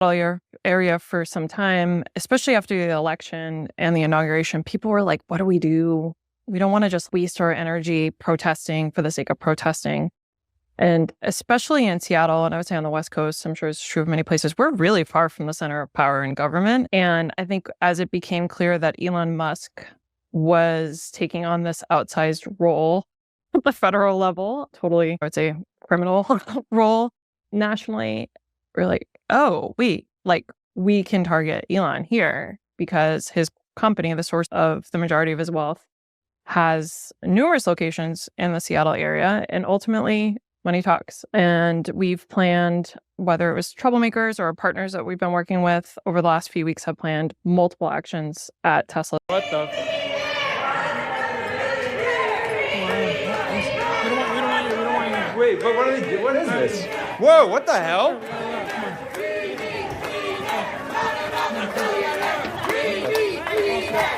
area for some time, especially after the election and the inauguration. People were like, what do we do? We don't want to just waste our energy protesting for the sake of protesting. And especially in Seattle, and I would say on the West Coast, I'm sure it's true of many places, we're really far from the center of power in government. And I think as it became clear that Elon Musk was taking on this outsized role at the federal level, totally, I would say, criminal role nationally, we're like, oh, wait, like we can target Elon here because his company, the source of the majority of his wealth, has numerous locations in the Seattle area. And ultimately, money talks. And we've planned, whether it was troublemakers or partners that we've been working with over the last few weeks, have planned multiple actions at Tesla. What the? We don't want you. Wait, but what are they? What is this? Whoa, what the hell?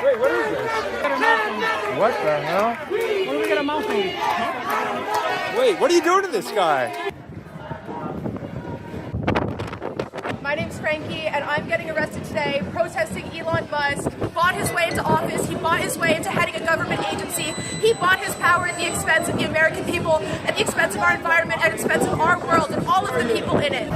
Wait, what is this? What the hell? What do we get a mouth on? Wait, what are you doing to this guy? My name's Frankie, and I'm getting arrested today protesting Elon Musk. He bought his way into office. He bought his way into heading a government agency. He bought his power at the expense of the American people, at the expense of our environment, at the expense of our world, and all of the people in it.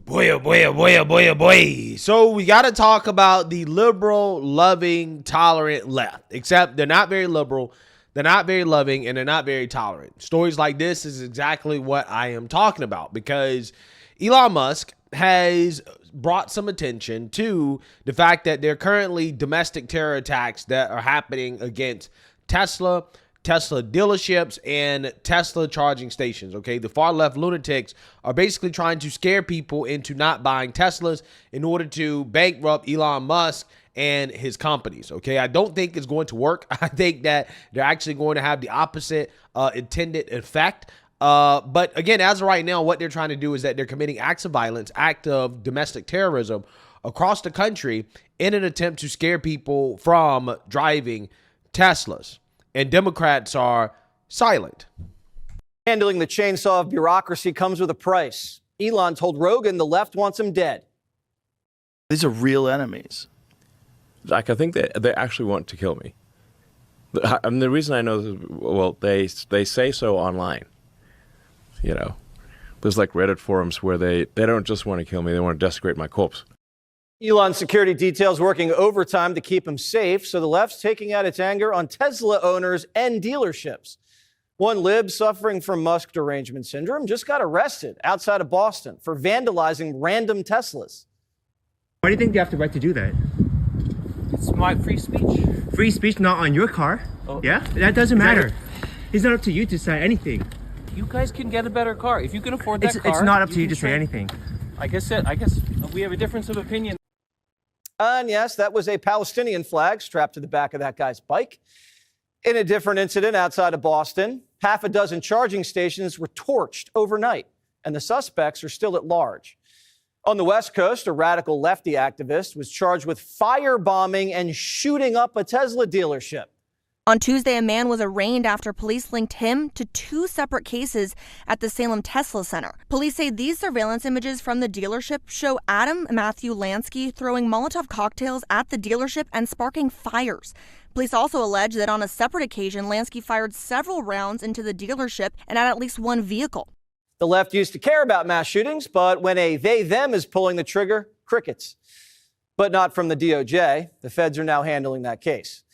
Boy, oh boy, oh boy, oh boy, oh boy. So we got to talk about the liberal, loving, tolerant left. Except they're not very liberal, they're not very loving, and they're not very tolerant. Stories like this is exactly what I am talking about, because Elon Musk has brought some attention to the fact that there are currently domestic terror attacks that are happening against Tesla dealerships, and Tesla charging stations. Okay, the far left lunatics are basically trying to scare people into not buying Teslas in order to bankrupt Elon Musk and his companies. Okay, I don't think it's going to work. I think that they're actually going to have the opposite intended effect. But again, as of right now, what they're trying to do is that they're committing acts of violence, act of domestic terrorism across the country in an attempt to scare people from driving Teslas. And Democrats are silent. Handling the chainsaw of bureaucracy comes with a price. Elon told Rogan the left wants him dead. These are real enemies. Zach, I think they actually want to kill me. I mean, the reason I know this, well, they say so online. You know, there's like Reddit forums where they don't just want to kill me, they want to desecrate my corpse. Elon's security details working overtime to keep him safe, so the left's taking out its anger on Tesla owners and dealerships. One lib suffering from Musk derangement syndrome just got arrested outside of Boston for vandalizing random Teslas. Why do you think they have the right to do that? It's my free speech. Free speech, not on your car. Oh. Yeah? That doesn't matter. It's not up to you to say anything. You guys can get a better car. If you can afford that car. It's not up to you to say anything. I guess we have a difference of opinion. And yes, that was a Palestinian flag strapped to the back of that guy's bike. In a different incident outside of Boston, half a dozen charging stations were torched overnight, and the suspects are still at large. On the West Coast, a radical lefty activist was charged with firebombing and shooting up a Tesla dealership. On Tuesday, a man was arraigned after police linked him to two separate cases at the Salem Tesla Center. Police say these surveillance images from the dealership show Adam Matthew Lansky throwing Molotov cocktails at the dealership and sparking fires. Police also allege that on a separate occasion, Lansky fired several rounds into the dealership and at least one vehicle. The left used to care about mass shootings, but when a they-them is pulling the trigger, crickets. But not from the DOJ. The feds are now handling that case.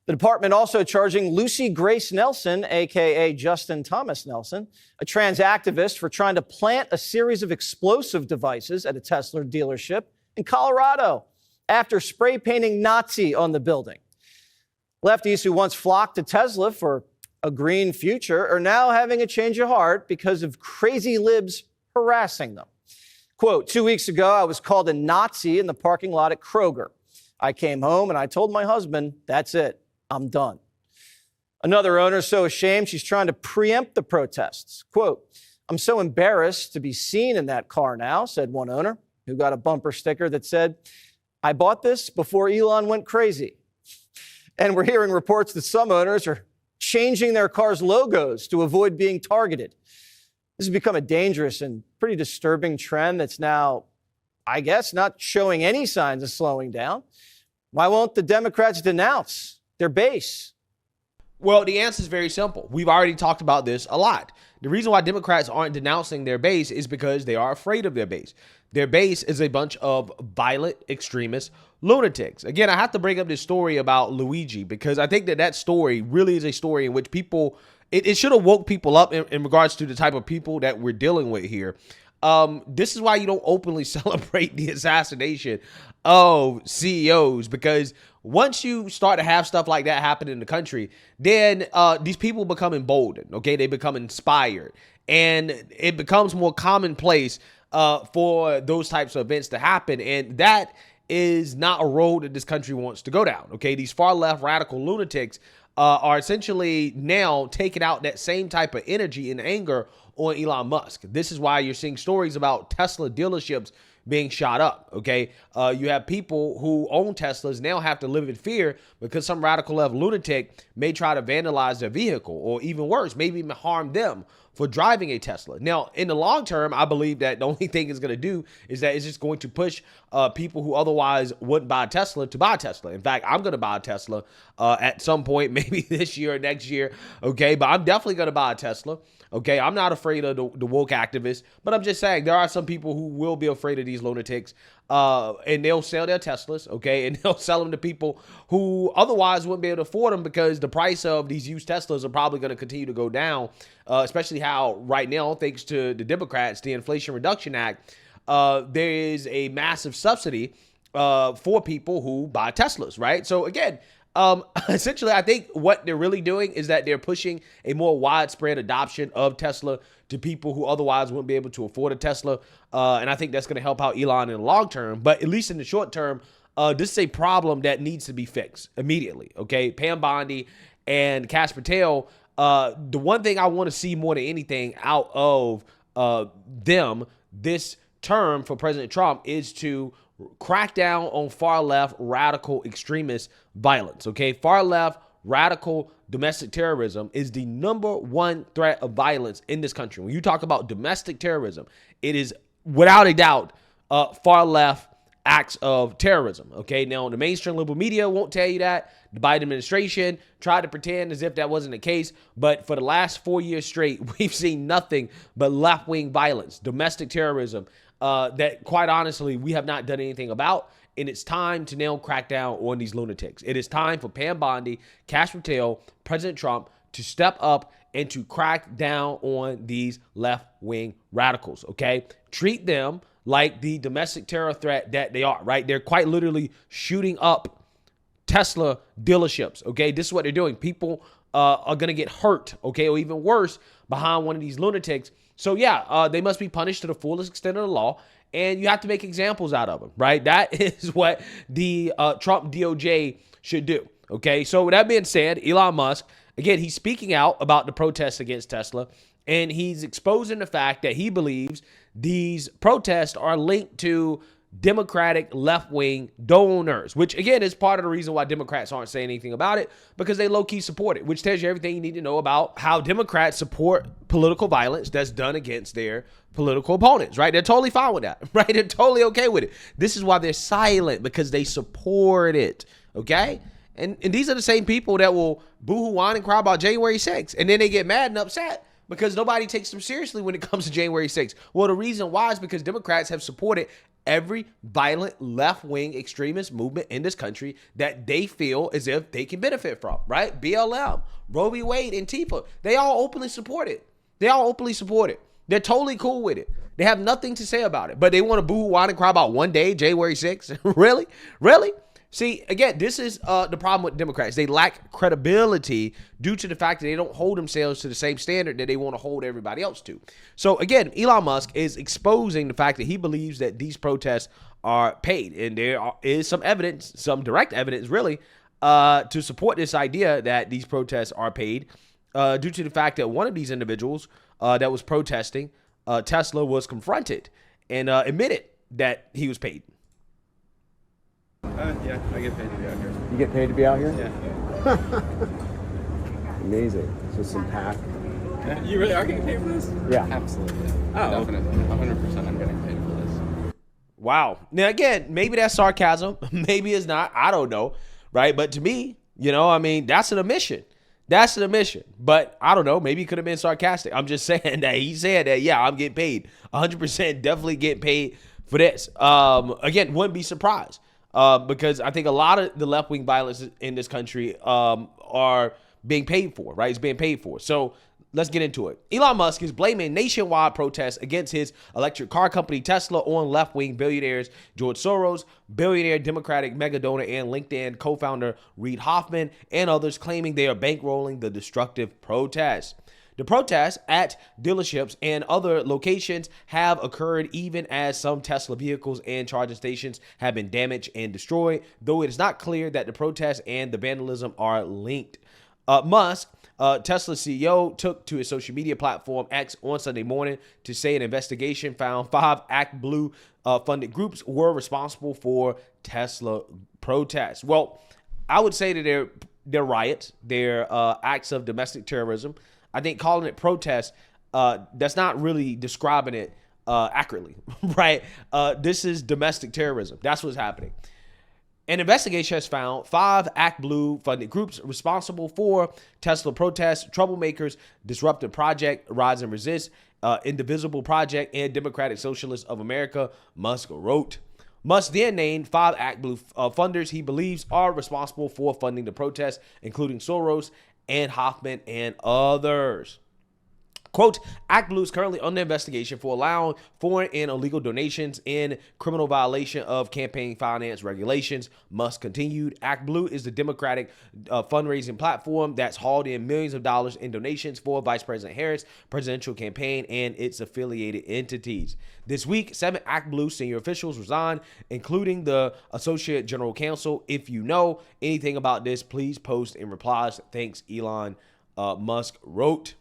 The department also charging Lucy Grace Nelson, a.k.a. Justin Thomas Nelson, a trans activist, for trying to plant a series of explosive devices at a Tesla dealership in Colorado after spray painting Nazi on the building. Lefties who once flocked to Tesla for a green future are now having a change of heart because of crazy libs harassing them. Quote, 2 weeks ago, I was called a Nazi in the parking lot at Kroger. I came home and I told my husband, that's it. I'm done. Another owner is so ashamed she's trying to preempt the protests. Quote, I'm so embarrassed to be seen in that car now, said one owner who got a bumper sticker that said, I bought this before Elon went crazy. And we're hearing reports that some owners are changing their cars' logos to avoid being targeted. This has become a dangerous and pretty disturbing trend that's now, I guess, not showing any signs of slowing down. Why won't the Democrats denounce their base? Well, the answer is very simple. We've already talked about this a lot. The reason why Democrats aren't denouncing their base is because they are afraid of their base. Their base is a bunch of violent extremist lunatics. Again, I have to bring up this story about Luigi because I think that story really is a story in which people, it should have woke people up in regards to the type of people that we're dealing with here. This is why you don't openly celebrate the assassination of CEOs, because once you start to have stuff like that happen in the country, then these people become emboldened, okay? They become inspired, and it becomes more commonplace for those types of events to happen, and that is not a road that this country wants to go down, okay? These far-left radical lunatics are essentially now taking out that same type of energy and anger on Elon Musk. This is why you're seeing stories about Tesla dealerships being shot up, okay? You have people who own Teslas now have to live in fear because some radical left lunatic may try to vandalize their vehicle, or even worse, maybe even harm them for driving a Tesla. Now, in the long term, I believe that the only thing it's going to do is that it's just going to push people who otherwise wouldn't buy a Tesla to buy a Tesla. In fact, I'm going to buy a Tesla at some point, maybe this year or next year, okay? But I'm definitely going to buy a Tesla. Okay, I'm not afraid of the woke activists, but I'm just saying there are some people who will be afraid of these lunatics, and they'll sell their Teslas, okay, and they'll sell them to people who otherwise wouldn't be able to afford them because the price of these used Teslas are probably going to continue to go down, especially how right now, thanks to the Democrats, the Inflation Reduction Act, there is a massive subsidy for people who buy Teslas, right? So again, essentially, I think what they're really doing is that they're pushing a more widespread adoption of Tesla to people who otherwise wouldn't be able to afford a Tesla. And I think that's going to help out Elon in the long term. But at least in the short term, this is a problem that needs to be fixed immediately. Okay, Pam Bondi and Kash Patel. The one thing I want to see more than anything out of them this term for President Trump is to crack down on far-left radical extremist violence, okay? Far-left radical domestic terrorism is the #1 threat of violence in this country. When you talk about domestic terrorism, it is without a doubt far-left acts of terrorism, okay? Now, the mainstream liberal media won't tell you that. The Biden administration tried to pretend as if that wasn't the case, but for the last 4 years straight, we've seen nothing but left-wing violence, domestic terrorism, that quite honestly, we have not done anything about. And it's time to now crack down on these lunatics. It is time for Pam Bondi, Kash Patel, President Trump to step up and to crack down on these left-wing radicals, okay? Treat them like the domestic terror threat that they are, right? They're quite literally shooting up Tesla dealerships, okay? This is what they're doing. People are going to get hurt, okay, or even worse, behind one of these lunatics. So yeah, they must be punished to the fullest extent of the law, and you have to make examples out of them, right? That is what the Trump DOJ should do, okay? So with that being said, Elon Musk, again, he's speaking out about the protests against Tesla, and he's exposing the fact that he believes these protests are linked to Democratic left-wing donors, which again is part of the reason why Democrats aren't saying anything about it, because they low-key support it, which tells you everything you need to know about how Democrats support political violence that's done against their political opponents, right? They're totally fine with that, right? They're totally okay with it. This is why they're silent, because they support it, okay? And these are the same people that will boo-hoo, whine, and cry about January 6th, and then they get mad and upset because nobody takes them seriously when it comes to January 6th. Well, the reason why is because Democrats have supported every violent left-wing extremist movement in this country that they feel as if they can benefit from, right? BLM, Roe v. Wade, and Antifa. They all openly support it. They all openly support it. They're totally cool with it. They have nothing to say about it, but they want to boo-hoo, whine, and cry about one day, January 6th. Really? Really? See, again, this is the problem with Democrats. They lack credibility due to the fact that they don't hold themselves to the same standard that they want to hold everybody else to. So, again, Elon Musk is exposing the fact that he believes that these protests are paid. And there is some evidence, some direct evidence, really, to support this idea that these protests are paid due to the fact that one of these individuals that was protesting Tesla was confronted and admitted that he was paid. Yeah, I get paid to be out here. You get paid to be out here? Yeah. Amazing. So some PAC You really are getting paid for this? Yeah. Absolutely. Oh, definitely. 100% I'm getting paid for this. Wow. Now, again, maybe that's sarcasm. Maybe it's not. I don't know. Right. But to me, I mean, that's an admission. That's an admission. But I don't know. Maybe it could have been sarcastic. I'm just saying that he said that, yeah, I'm getting paid. 100% definitely getting paid for this. Again, wouldn't be surprised because I think a lot of the left-wing violence in this country are being paid for, right? It's being paid for. So let's get into it. Elon Musk is blaming nationwide protests against his electric car company Tesla on left-wing billionaires George Soros, billionaire Democratic mega donor and LinkedIn co-founder Reid Hoffman, and others, claiming they are bankrolling the destructive protests. The protests at dealerships and other locations have occurred even as some Tesla vehicles and charging stations have been damaged and destroyed, though it is not clear that the protests and the vandalism are linked. Musk, Tesla CEO, took to his social media platform X on Sunday morning to say an investigation found 5 ActBlue funded groups were responsible for Tesla protests. Well, I would say that they're riots, they're acts of domestic terrorism. I think calling it protest, that's not really describing it accurately, right? This is domestic terrorism. That's what's happening. An investigation has found 5 ActBlue funded groups responsible for Tesla protests, Troublemakers, Disruptive Project, Rise and Resist, Indivisible Project, and Democratic Socialists of America, Musk wrote. Musk then named 5 ActBlue funders he believes are responsible for funding the protests, including Soros and Hoffman and others. Quote, ActBlue is currently under investigation for allowing foreign and illegal donations in criminal violation of campaign finance regulations. Musk continued. ActBlue is the Democratic fundraising platform that's hauled in millions of dollars in donations for Vice President Harris' presidential campaign and its affiliated entities. This week, 7 ActBlue senior officials resigned, including the Associate General Counsel. If you know anything about this, please post in replies. Thanks, Elon, Musk wrote.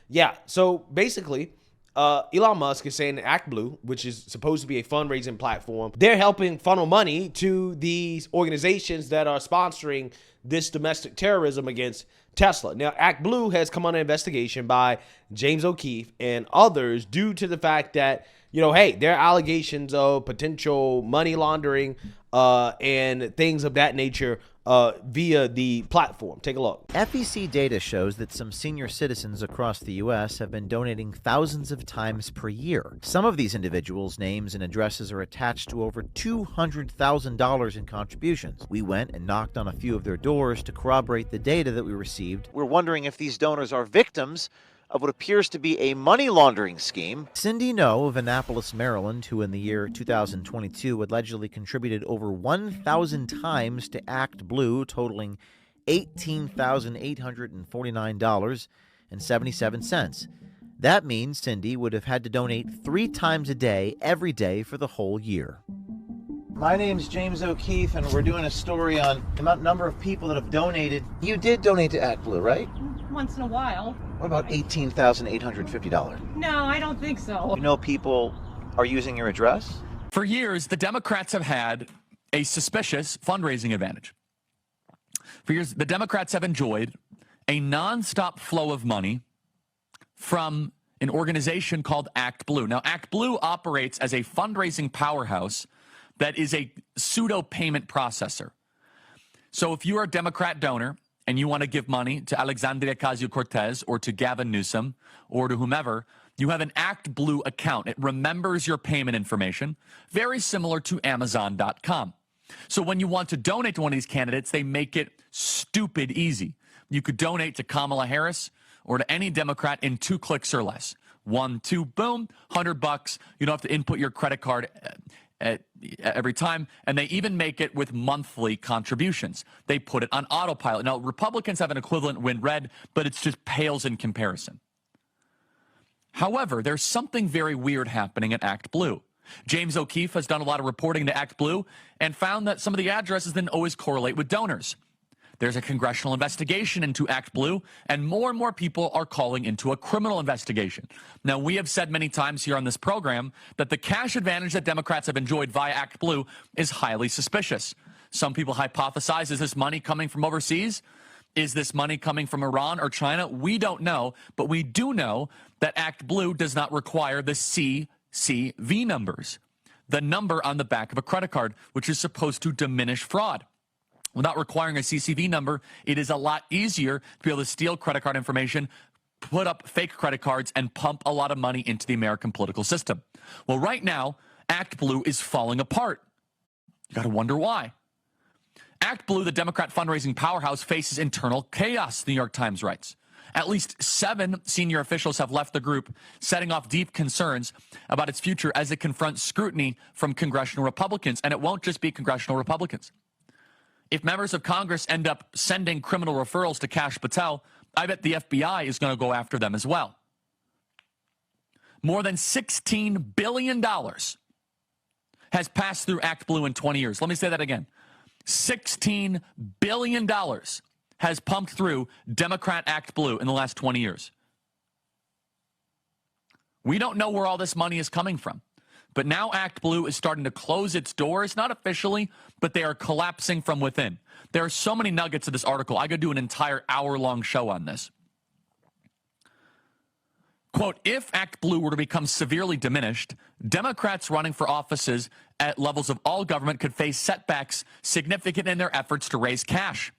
Yeah, so basically, Elon Musk is saying that ActBlue, which is supposed to be a fundraising platform, they're helping funnel money to these organizations that are sponsoring this domestic terrorism against Tesla. Now, ActBlue has come under investigation by James O'Keefe and others due to the fact that, hey, there are allegations of potential money laundering and things of that nature via the platform. Take a look. FEC data shows that some senior citizens across the U.S. have been donating thousands of times per year. Some of these individuals' names and addresses are attached to over $200,000 in contributions. We went and knocked on a few of their doors to corroborate the data that we received. We're wondering if these donors are victims of what appears to be a money laundering scheme. Cindy No of Annapolis, Maryland, who in the year 2022 allegedly contributed over 1,000 times to ActBlue, totaling $18,849.77. That means Cindy would have had to donate 3 times a day, every day for the whole year. My name's James O'Keefe, and we're doing a story on the number of people that have donated. You did donate to ActBlue, right? Once in a while. What about $18,850? No, I don't think so. You know people are using your address? For years, the Democrats have had a suspicious fundraising advantage. For years, the Democrats have enjoyed a nonstop flow of money from an organization called ActBlue. Now, ActBlue operates as a fundraising powerhouse that is a pseudo-payment processor. So if you are a Democrat donor and you want to give money to Alexandria Ocasio-Cortez or to Gavin Newsom or to whomever, you have an ActBlue account. It remembers your payment information, very similar to Amazon.com. So when you want to donate to one of these candidates, they make it stupid easy. You could donate to Kamala Harris or to any Democrat in 2 clicks or less. 1, 2, boom, $100. You don't have to input your credit card every time, and they even make it with monthly contributions. They put it on autopilot. Now, Republicans have an equivalent when red, but it's just pales in comparison. However, there's something very weird happening at ActBlue. James O'Keefe has done a lot of reporting to ActBlue and found that some of the addresses didn't always correlate with donors. There's a congressional investigation into ActBlue, and more people are calling into a criminal investigation. Now, we have said many times here on this program that the cash advantage that Democrats have enjoyed via ActBlue is highly suspicious. Some people hypothesize, is this money coming from overseas? Is this money coming from Iran or China? We don't know, but we do know that ActBlue does not require the CCV numbers, the number on the back of a credit card, which is supposed to diminish fraud. Without requiring a CCV number, it is a lot easier to be able to steal credit card information, put up fake credit cards, and pump a lot of money into the American political system. Well, right now, ActBlue is falling apart. You got to wonder why. ActBlue, the Democrat fundraising powerhouse, faces internal chaos, the New York Times writes. At least 7 senior officials have left the group, setting off deep concerns about its future as it confronts scrutiny from congressional Republicans. And it won't just be congressional Republicans. If members of Congress end up sending criminal referrals to Kash Patel, I bet the FBI is going to go after them as well. More than $16 billion has passed through ActBlue in 20 years. Let me say that again. $16 billion has pumped through Democrat ActBlue in the last 20 years. We don't know where all this money is coming from. But now ActBlue is starting to close its doors, not officially, but they are collapsing from within. There are so many nuggets of this article. I could do an entire hour-long show on this. Quote, if ActBlue were to become severely diminished, Democrats running for offices at levels of all government could face setbacks significant in their efforts to raise cash.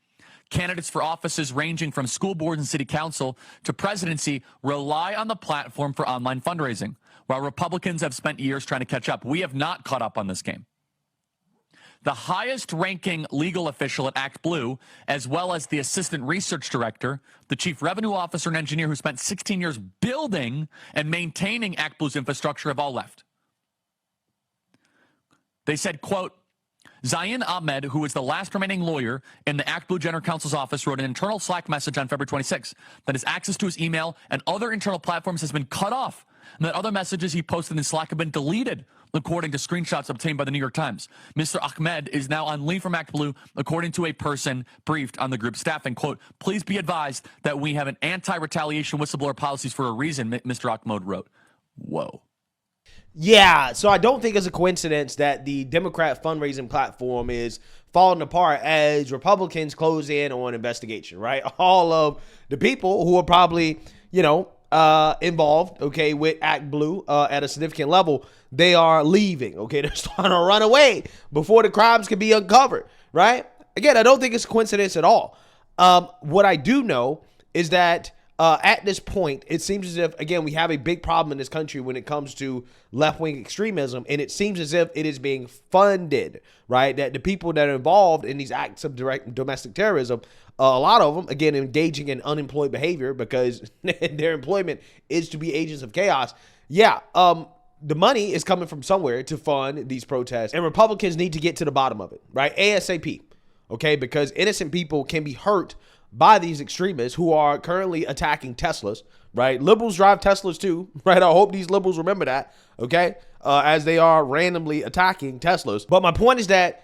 Candidates for offices ranging from school boards and city council to presidency rely on the platform for online fundraising, while Republicans have spent years trying to catch up. We have not caught up on this game. The highest-ranking legal official at ActBlue, as well as the assistant research director, the chief revenue officer and engineer who spent 16 years building and maintaining ActBlue's infrastructure, have all left. They said, quote, Zain Ahmed, who is the last remaining lawyer in the ActBlue General Counsel's office, wrote an internal Slack message on February 26 that his access to his email and other internal platforms has been cut off, and that other messages he posted in Slack have been deleted, according to screenshots obtained by the New York Times. Mr. Ahmed is now on leave from ActBlue, according to a person briefed on the group's staffing. Quote, please be advised that we have an anti-retaliation whistleblower policies for a reason, Mr. Ahmed wrote. Whoa. Yeah, so I don't think it's a coincidence that the Democrat fundraising platform is falling apart as Republicans close in on investigation, right? All of the people who are probably, involved, okay, with ActBlue at a significant level, they are leaving, okay? They're starting to run away before the crimes can be uncovered, right? Again, I don't think it's a coincidence at all. What I do know is that at this point, it seems as if, again, we have a big problem in this country when it comes to left-wing extremism, and it seems as if it is being funded, right? That the people that are involved in these acts of direct domestic terrorism, a lot of them, again, engaging in unemployed behavior because their employment is to be agents of chaos. Yeah, the money is coming from somewhere to fund these protests, and Republicans need to get to the bottom of it, right? ASAP, okay? Because innocent people can be hurt by these extremists who are currently attacking Teslas, right? Liberals drive Teslas too, right? I hope these liberals remember that, okay? As they are randomly attacking Teslas. But my point is that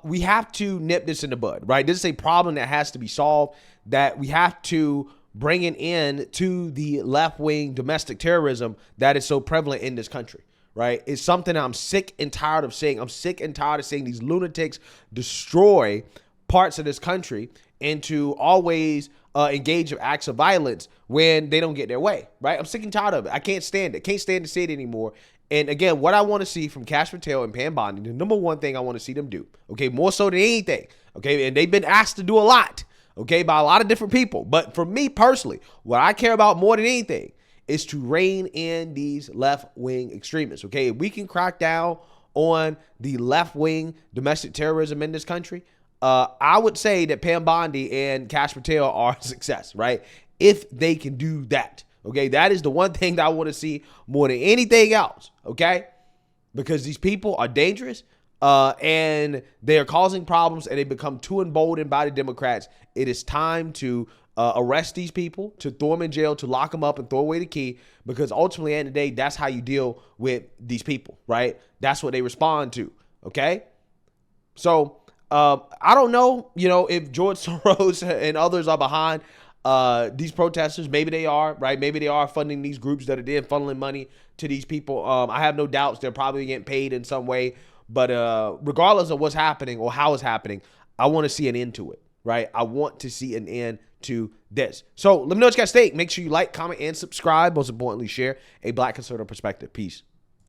we have to nip this in the bud, right? This is a problem that has to be solved, that we have to bring an end to the left-wing domestic terrorism that is so prevalent in this country, right? It's something I'm sick and tired of seeing. I'm sick and tired of seeing these lunatics destroy parts of this country and to always engage in acts of violence when they don't get their way, right? I'm sick and tired of it. I can't stand it. Can't stand to see it anymore. And again, what I want to see from Kash Patel and Pam Bondi, the number one thing I want to see them do, okay, more so than anything, okay, and they've been asked to do a lot, okay, by a lot of different people. But for me personally, what I care about more than anything is to rein in these left-wing extremists, okay? If we can crack down on the left-wing domestic terrorism in this country, I would say that Pam Bondi and Kash Patel are a success, right? If they can do that, okay? That is the one thing that I want to see more than anything else, okay? Because these people are dangerous and they are causing problems and they become too emboldened by the Democrats. It is time to arrest these people, to throw them in jail, to lock them up and throw away the key, because ultimately, at the end of the day, that's how you deal with these people, right? That's what they respond to, okay? So I don't know, if George Soros and others are behind these protesters. Maybe they are, right? Maybe they are funding these groups that are then funneling money to these people. I have no doubts they're probably getting paid in some way. But regardless of what's happening or how it's happening, I want to see an end to it. right? I want to see an end to this. So let me know what you guys think. Make sure you like, comment, and subscribe. Most importantly, share a Black conservative perspective. Peace.